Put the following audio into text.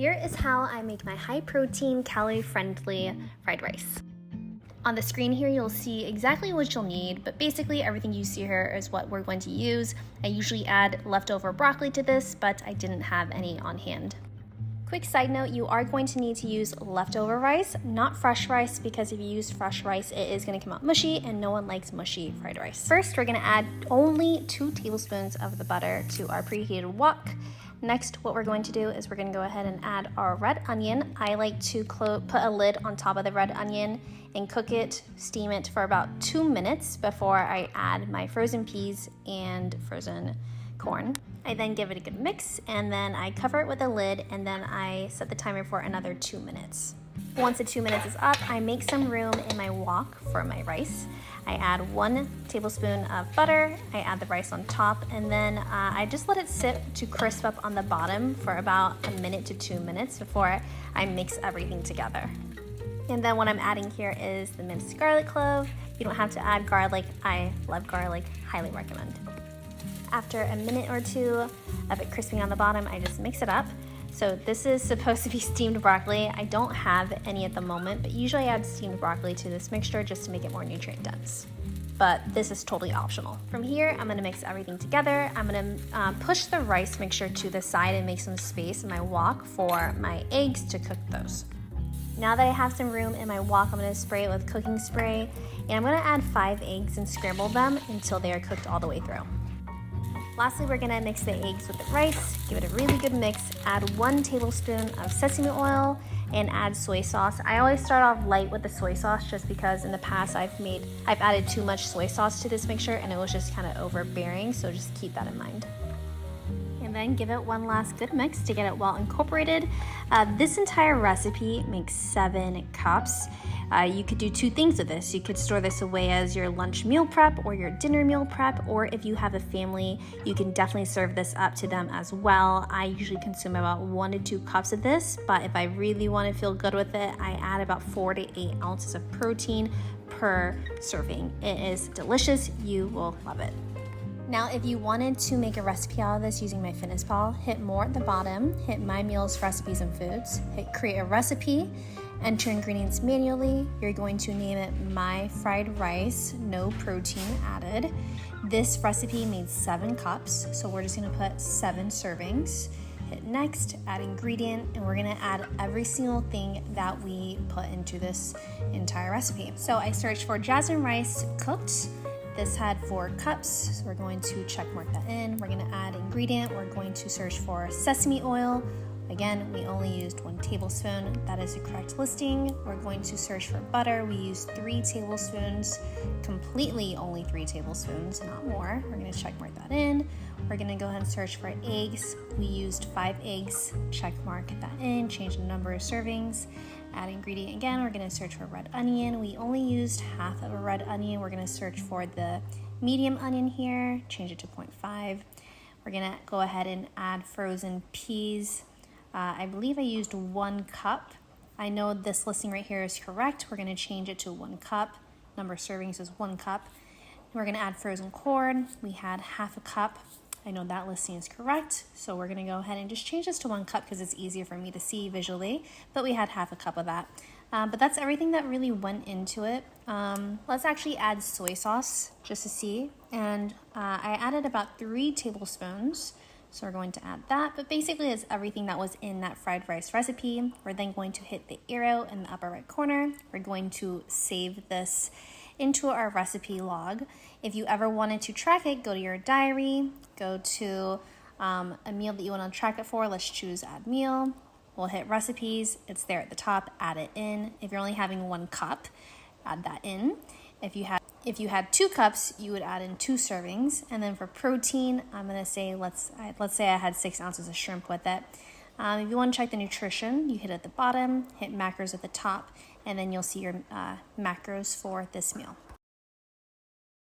Here is how I make my high protein, calorie friendly fried rice. On the screen here, you'll see exactly what you'll need, but basically everything you see here is what we're going to use. I usually add leftover broccoli to this, but I didn't have any on hand. Quick side note, you are going to need to use leftover rice, not fresh rice, because if you use fresh rice, it is going to come out mushy and no one likes mushy fried rice. First, we're going to add only 2 tablespoons of the butter to our preheated wok. Next, what we're going to do is we're going to go ahead and add our red onion. I like to put a lid on top of the red onion and cook it, steam it for about 2 minutes before I add my frozen peas and frozen corn. I then give it a good mix, and then I cover it with a lid, and then I set the timer for another 2 minutes. Once the 2 minutes is up, I make some room in my wok for my rice. I add 1 tablespoon of butter, I add the rice on top, and then I just let it sit to crisp up on the bottom for about 1 minute to 2 minutes before I mix everything together. And then what I'm adding here is the minced garlic clove. You don't have to add garlic. I love garlic, highly recommend. After a minute or two of it crisping on the bottom, I just mix it up. So this is supposed to be steamed broccoli. I don't have any at the moment, but usually I add steamed broccoli to this mixture just to make it more nutrient dense. But this is totally optional. From here, I'm gonna mix everything together. I'm gonna push the rice mixture to the side and make some space in my wok for my eggs to cook those. Now that I have some room in my wok, I'm gonna spray it with cooking spray, and I'm gonna add 5 eggs and scramble them until they are cooked all the way through. Lastly, we're gonna mix the eggs with the rice, give it a really good mix, add 1 tablespoon of sesame oil, and add soy sauce. I always start off light with the soy sauce just because in the past I've added too much soy sauce to this mixture and it was just kind of overbearing, so just keep that in mind. And then give it one last good mix to get it well incorporated. This entire recipe makes 7 cups. You could do 2 things with this. You could store this away as your lunch meal prep or your dinner meal prep, or if you have a family, you can definitely serve this up to them as well. I usually consume about 1 to 2 cups of this, but if I really want to feel good with it, I add about 4 to 8 ounces of protein per serving. It is delicious. You will love it. Now, if you wanted to make a recipe out of this using MyFitnessPal, hit more at the bottom, hit My Meals, Recipes, and Foods, hit Create a Recipe, enter ingredients manually. You're going to name it My Fried Rice, no protein added. This recipe made 7 cups, so we're just gonna put 7 servings. Hit next, add ingredient, and we're gonna add every single thing that we put into this entire recipe. So I searched for jasmine rice cooked. This had 4 cups, so we're going to check mark that in. We're gonna add ingredient. We're going to search for sesame oil. Again, we only used 1 tablespoon. That is the correct listing. We're going to search for butter. We used 3 tablespoons, completely only 3 tablespoons, not more. We're gonna check mark that in. We're gonna go ahead and search for eggs. We used 5 eggs, check mark that in, change the number of servings. Add ingredient again, we're gonna search for red onion. We only used half of a red onion. We're gonna search for the medium onion here, change it to 0.5. We're gonna go ahead and add frozen peas. I believe I used 1 cup. I know this listing right here is correct. We're gonna change it to 1 cup. Number of servings is 1 cup. We're gonna add frozen corn. We had half a cup. I know that listing is correct, so we're gonna go ahead and just change this to 1 cup because it's easier for me to see visually, but we had half a cup of that. But that's everything that really went into it. Let's actually add soy sauce just to see, and I added about 3 tablespoons, so we're going to add that, but basically it's everything that was in that fried rice recipe. We're then going to hit the arrow in the upper right corner. We're going to save this into our recipe log. If you ever wanted to track it, go to your diary, go to a meal that you want to track it for. Let's choose add meal. We'll hit recipes. It's there at the top. Add it in. If you're only having 1 cup, add that in. If you had 2 cups, you would add in 2 servings. And then for protein, I'm gonna say let's say I had 6 ounces of shrimp with it. If you want to check the nutrition, you hit at the bottom, hit macros at the top, and then you'll see your macros for this meal.